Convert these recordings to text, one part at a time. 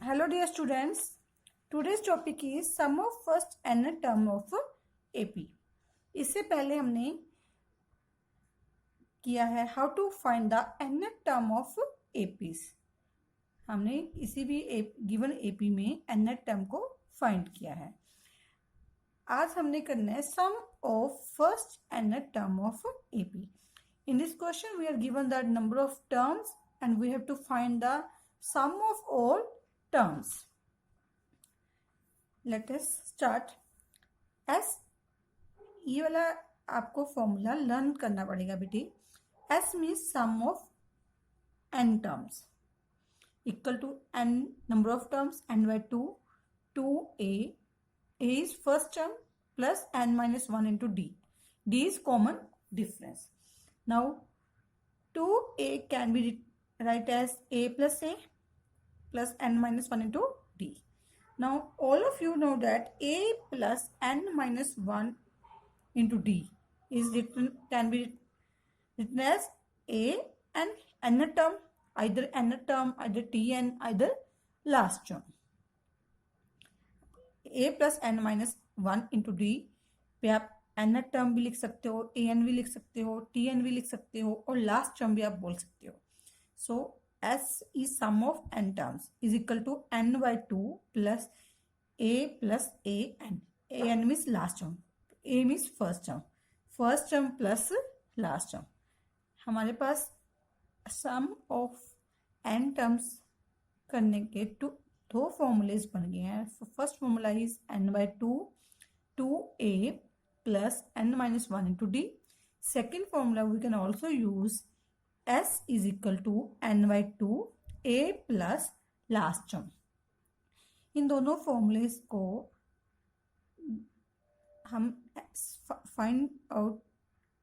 Hello dear students, today's topic is sum of first n term of AP. इससे पहले हमने किया है how to find the n term of APs. हमने किसी भी गिवन AP में n टर्म को फाइंड किया है. आज हमने करना है sum of first n term of AP. In this question we are given the number of terms and we have to find the sum of all terms. Let us start. S ये वाला आपको formula learn करना पड़ेगा बेटी. S means sum of n terms equal to n number of terms n by 2 2a. A is first term plus n minus 1 into d. D is common difference. Now 2a can be write as a plus n minus 1 into d. Now all of you know that a plus n minus 1 into d is can be written as a and n term, either n term, either tn, either last term. a plus n minus 1 into d पे आप n term भी लिख सकते हो, an भी लिख सकते हो, tn भी लिख सकते हो और लास्ट टर्म भी आप बोल सकते हो. So S is sum of n terms is equal to n by 2 plus a plus an. An means last term, a means first term plus last term. हमारे पास sum of n terms करने के दो formulas बन गए हैं. First formula is n by 2 2a plus n minus 1 into d. Second formula we can also use S is equal to n by 2 a plus last term. इन दोनों formulae को हम फाइंड आउट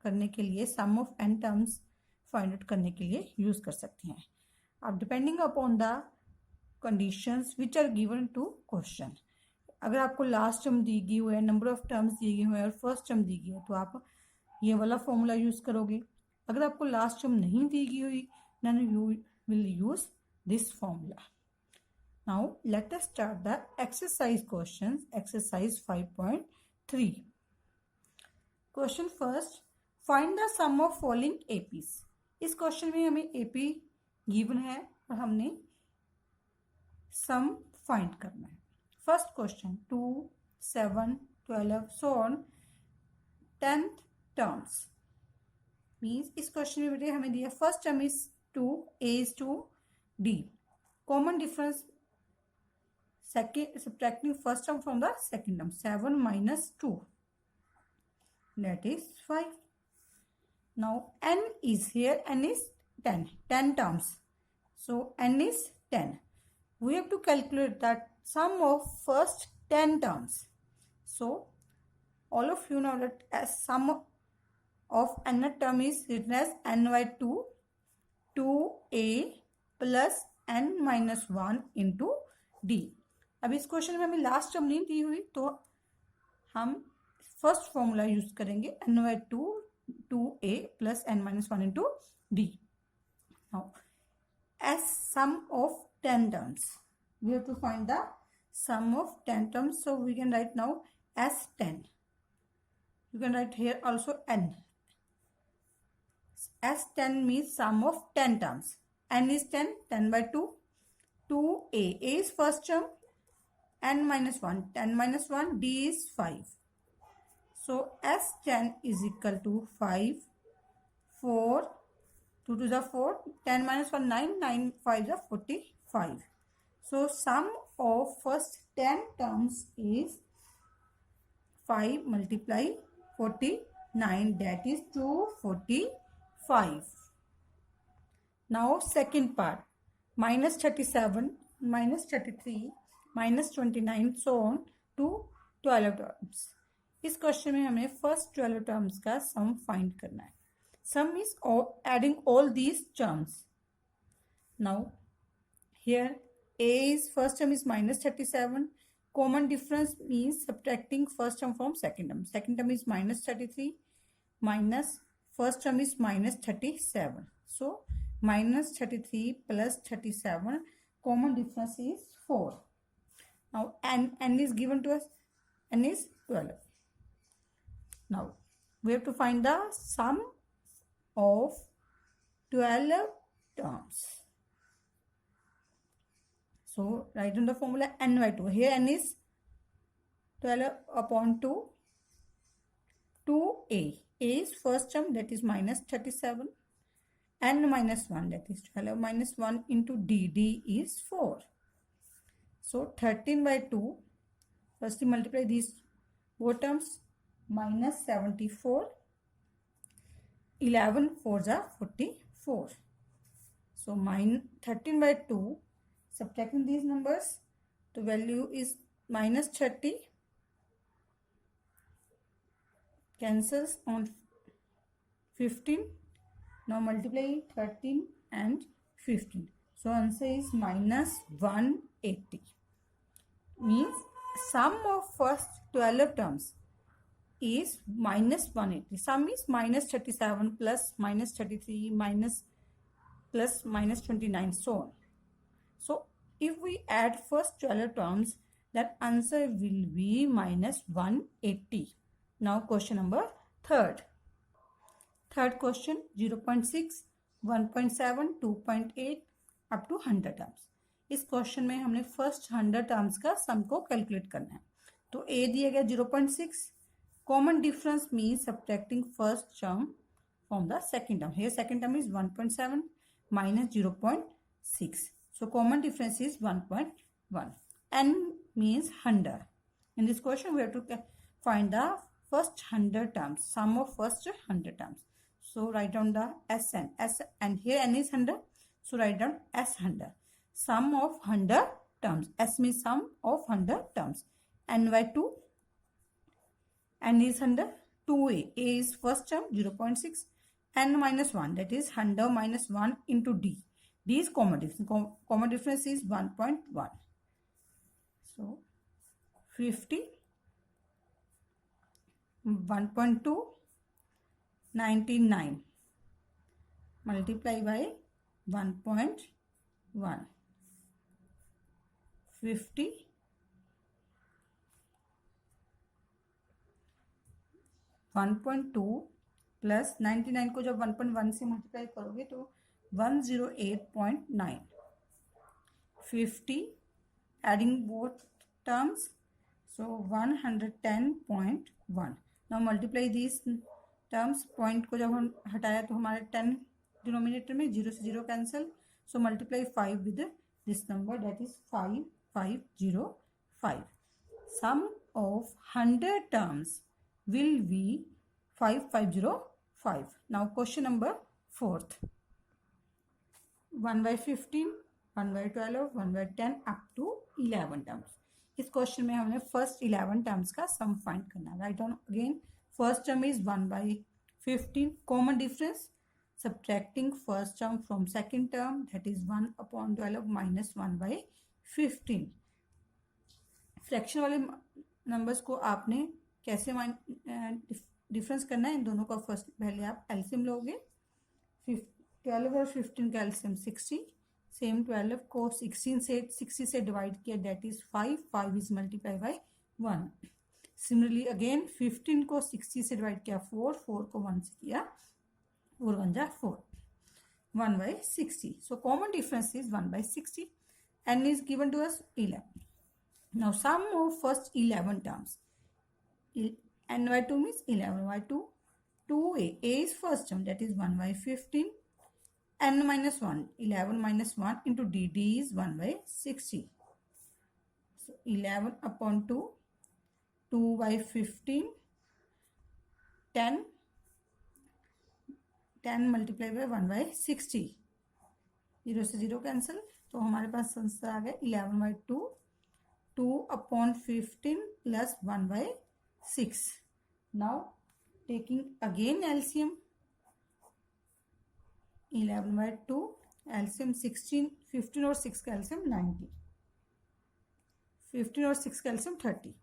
करने के लिए sum of n terms find out करने के लिए यूज कर सकते हैं. अब depending upon the conditions which are given to question, अगर आपको लास्ट टर्म दी गई हुई है, नंबर ऑफ टर्म्स दी गई हुई है और फर्स्ट टर्म दी गई है तो आप ये वाला फॉर्मूला यूज करोगे. अगर आपको लास्ट टर्म नहीं दी गई हुई then you will use this formula. Now let us start the exercise questions. Exercise 5.3. Question first, find the sum of following APs. इस क्वेश्चन में हमें एपी गिवन है और हमने सम फाइंड करना है. First question 2 7 12 so on 10th terms means इस question में बेटे हमें दिया first term is 2 a is to d. Common difference subtracting first term from the second term. 7 minus 2 that is 5. Now n is here, n is 10 terms, so n is 10. We have to calculate that sum of first 10 terms. So all of you know that as sum of n term is written as n by 2 2a plus n minus 1 into d. अब इस question में हमें last term नहीं दी हुई तो हम first formula use करेंगे n by 2 2a plus n minus 1 into d. Now as sum of 10 terms we have to find the sum of 10 terms, so we can write now as 10. You can write here also n. As 10 means sum of 10 terms. N is 10, 10 by 2 2a. A is first term, n minus 1, 10 minus 1, d is 5. So as 10 is equal to 5 4 2 to the 4, 10 minus 1 9 9 5 is 45. So sum of first 10 terms is 5 multiply 49, that is 245. Now second part, minus 37 minus 33 minus 29 so on to 12 terms. इस question में हमें first 12 terms का sum find करना है. सम is adding all these terms. Now here a is first term is minus 37. Common difference means subtracting first term from second term. Second term is minus 33 minus first term is minus 37. So minus 33 plus 37 common difference is 4. Now n is given to us, n is 12. Now we have to find the sum of 12 terms. So write down the formula n by 2. Here n is 12 upon 2. 2a. A is first term, that is minus 37. N minus 1, that is 12 minus 1 into d. D is 4. So 13 by 2. Firstly multiply these both terms. Minus 74. 11 4s are 44. So 13 by 2. Subtracting these numbers, the value is minus 30. Cancels on 15. Now multiply 13 and 15. So answer is minus 180. Means sum of first 12 terms is minus 180. Sum is minus 37 plus minus 33 minus plus minus 29, so on. So if we add first 12 terms, that answer will be minus 180. Now question number third. Third question 0.6, 1.7, 2.8 up to 100 terms. इस question में हमने first 100 terms का सम को calculate करना है. तो ए दिया गया 0.6. Common difference means subtracting first term from the second term. Here second term is 1.7 minus 0.6. So common difference is 1.1. N means 100. In this question we have to find the first 100 terms, sum of first 100 terms. So write down the Sn. And here n is 100. So write down S100. Sum of 100 terms. S means sum of 100 terms. N by 2. N is 100. 2a. A is first term 0.6. N minus 1, that is 100 minus 1 into d. D is common difference. Common difference is 1.1. So 50, 1.2, 99 multiply by 1.1. 50, 1.2 plus 99 को जब 1.1 से multiply करोगे तो 108.9. 50 adding both terms, so 110.1. Now multiply this terms. Point को जब हम हटाया तो हमारे 10 डिनोमिनेटर में, 0 से 0 cancel. So multiply 5 with this number, that is 5505. Sum of 100 terms will be 5505. Now question number 4th. 1 by 15, 1 by 12, 1 by 10 up to 11 terms. इस question में हमने फर्स्ट 11 टर्म्स का सम फाइंड करना है. Write down again. First term is 1 by 15. Common difference subtracting first term from second term, that is 1 upon 12 minus 1 by 15. Fraction वाले numbers को आपने कैसे डिफरेंस करना है, इन दोनों का फर्स्ट पहले आप एलसीएम लोगे. 12 और 15 का एलसीएम 60. सेम 12 को 60 से डिवाइड किया, that is 5. 5 is multiply by 1. Similarly again 15 को 60 से डिवाइड किया 4. 4 को 1 से किया 4 1 जा 4. 1 by 60. So common difference is 1 by 60. N is given to us 11. Now sum of first 11 terms. N by 2 means 11 by 2. 2a. A is first term, that is 1 by 15. N minus 1. 11 minus 1 into d. D is 1 by 60. So 11 upon 2. 2 by 15. 10. 10 multiplied by 1 by 60. 0 से 0 cancel. तो हमारे पास answer आ गया 11 by 2. 2 upon 15 plus 1 by 6. Now taking again LCM. 11 by 2. LCM 16. 15 और 6 का LCM 90. 15 और 6 का LCM 30.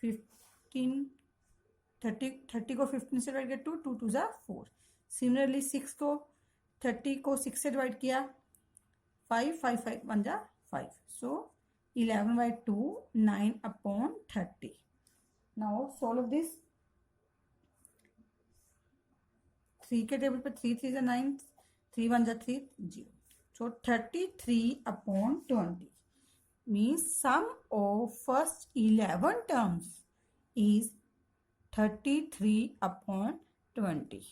15 30 को 15 से डिवाइड किया 2. 2 2 4. सिमिलरली 6 को 30 को 6 से डिवाइड किया 5, 5, 5, 1 जा 5. So 11 by 2, 9 upon 30. Now solve this. 3 के टेबल पे 3 3 जा 9, 3 1 जा 3, 0. So 33 upon 20 means sum of first 11 terms is 33 upon 20.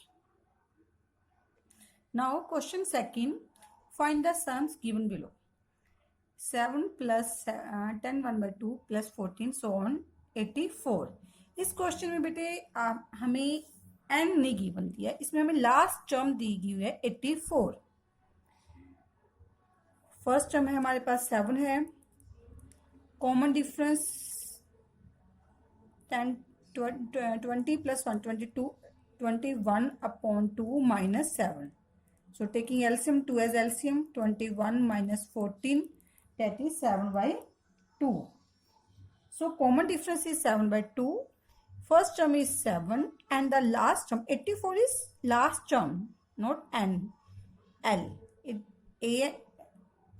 Now question second, find the sums given below. 7 plus 10 1 by 2 plus 14 so on 84. इस क्वेश्चन में बेटे हमें n नहीं given दिया, इसमें हमें लास्ट टर्म दी गई है 84. फर्स्ट टर्म है हमारे पास 7 है, common difference 10 20 plus 1 22 21 upon 2 minus 7. So taking LCM 2 as LCM, 21 minus 14, that is 7 by 2. So common difference is 7 by 2. First term is 7 and the last term 84 is last term, not n. L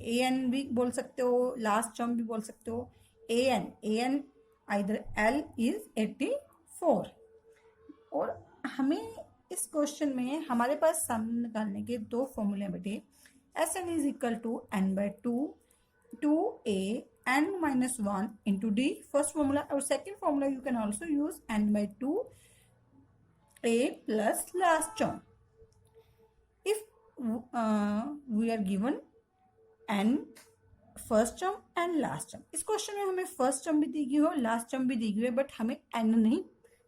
an भी बोल सकते हो, last term भी बोल सकते हो. an either L is 84. और हमें इस क्वेश्चन में हमारे पास सम निकालने के दो फॉर्मूले हैं बेटे. Sn is equal to n by 2 2a n minus 1 into d, first formula. और second formula you can also use n by 2 a plus last term. If we are given n first term and last term, इस question में हमें first term भी दी गई हो, last term भी दी गई है, बट हमें n नहीं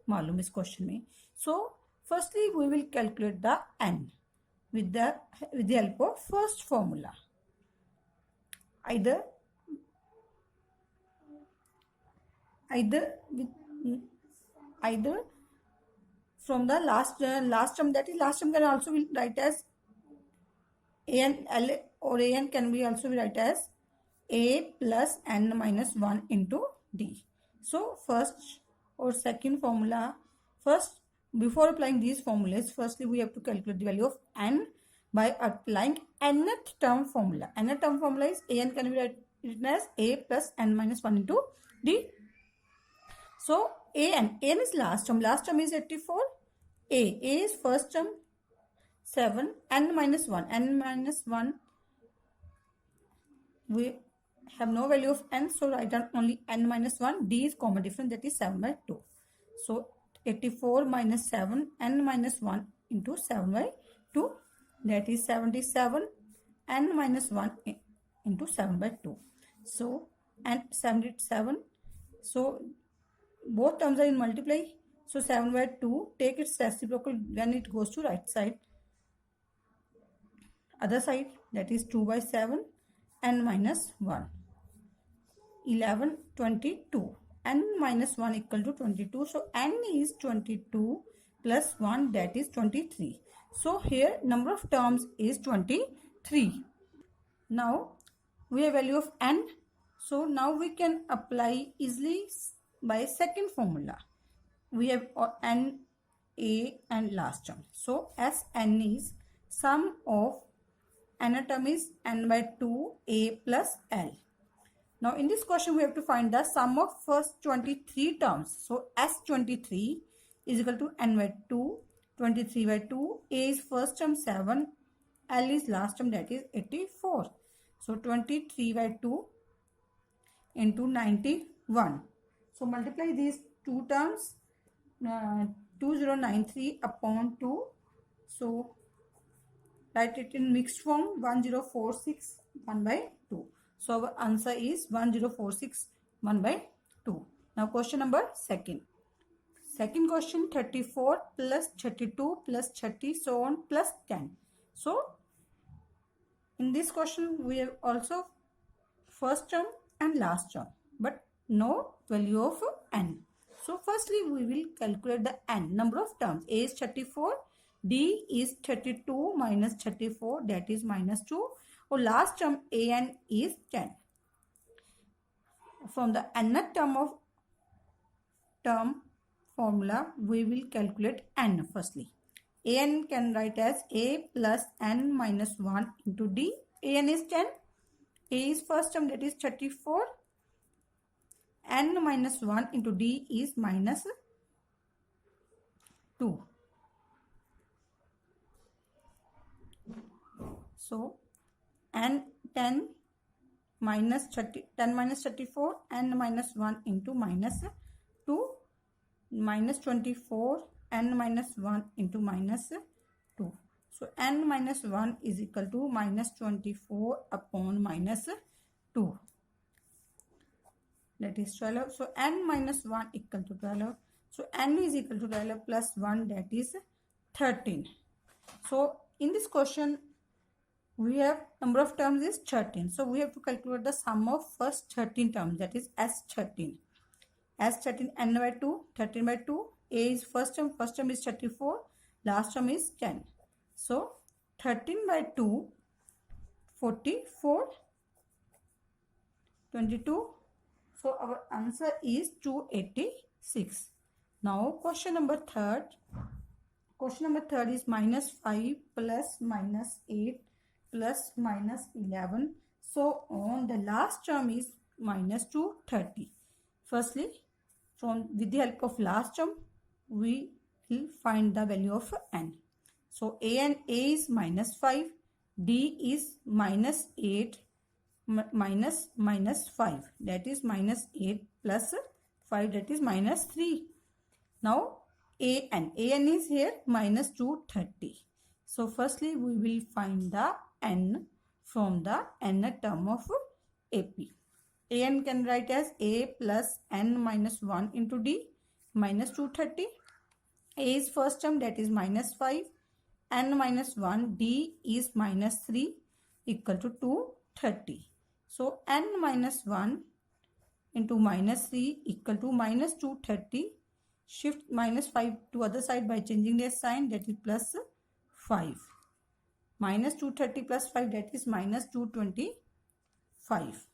मालूम इस क्वेश्चन में. So firstly we will calculate the n with the help of first formula. Either from the last term, that is last term can also be write as an l, or an can be also be write as a plus n minus 1 into d. So first or second formula, first before applying these formulas, firstly we have to calculate the value of n by applying nth term formula. Nth term formula is an can be written as a plus n minus 1 into d. So an is last term is 84. A is first term 7, n minus 1, we have no value of n, so write down only n minus 1. D is common difference, that is 7 by 2. So 84 minus 7, n minus 1 into 7 by 2, that is 77, n minus 1 into 7 by 2. So and 77, so both terms are in multiply. So 7 by 2, take its reciprocal when it goes to right side. Other side, that is 2 by 7, n minus 1. 11, 22. N minus 1 equal to 22. So n is 22 plus 1, that is 23. So here number of terms is 23. Now we have value of n. So now we can apply easily by second formula. We have n, a and last term. So Sn is sum of nth term is n by 2 a plus l. Now in this question we have to find the sum of first 23 terms. So S23 is equal to n by 2, 23 by 2, a is first term 7, l is last term, that is 84. So 23 by 2 into 91. So multiply these two terms, 2093 upon 2. So write it in mixed form, 1046 1 by 2. So our answer is 1046 1 by 2. Now question number second. Second question, 34 plus 32 plus 30 so on plus 10. So in this question we have also first term and last term, but no value of n. So firstly we will calculate the n, number of terms. A is 34, D is 32 minus 34, that is minus 2. Or last term an is 10. From the nth term of term formula we will calculate n firstly. An can write as a plus n minus 1 into d. An is 10. A is first term, that is 34. N minus 1 into D is minus 2. So, N 10 minus 30, 10 minus 34, N minus 1 into minus 2, minus 24, N minus 1 into minus 2. So, N minus 1 is equal to minus 24 upon minus 2. That is 12. So, N minus 1 equal to 12. So, N is equal to 12 plus 1, that is 13. So, in this question, we have number of terms is 13. So, we have to calculate the sum of first 13 terms, that is S13. S13, N by 2, 13 by 2. A is first term is 34, last term is 10. So, 13 by 2, 44, 22. So, our answer is 286. Now, question number third. Question number third is minus 5 plus minus 8 plus minus 11. So, on the last term is minus 230. Firstly, with the help of last term, we will find the value of N. So, A is minus 5, D is minus 8, minus 5, that is minus 8 plus 5, that is minus 3. Now, AN is here minus 230. So, firstly, we will find the N from the N term of AP. AN can write as A plus N minus 1 into D minus 230. A is first term, that is minus 5. N minus 1, D is minus 3 equal to 230. So, N minus 1 into minus 3 equal to minus 230. Shift minus 5 to other side by changing their sign, that is plus 5. Minus 230 plus 5, that is minus 225.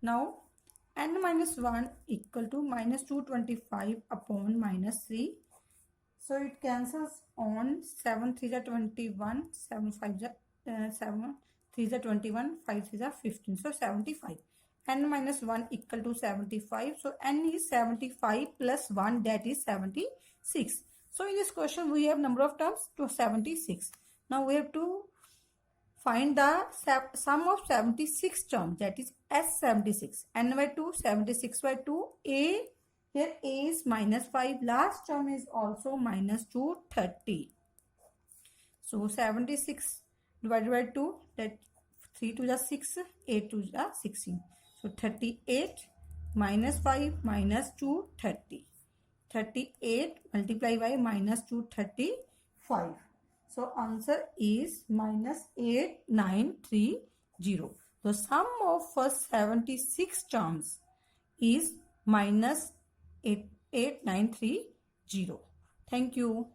Now, N minus 1 equal to minus 225 upon minus 3. So, it cancels on 7 3 are 21, 7 5 7 3 are 21, 5 3 are 15. So, 75. N minus 1 equal to 75. So, N is 75 plus 1, that is 76. So, in this question, we have number of terms to 76. Now, we have to find the sum of 76 terms, that is S76. N by 2, 76 by 2. A, here A is minus 5. Last term is also minus 230. So, 76 divided by 2, that 3 to the 6, 8 to the 16. So, 38 minus 5 minus 230. 38 multiplied by minus 235. So, answer is minus 8930. The sum of first 76 terms is minus 8930. Thank you.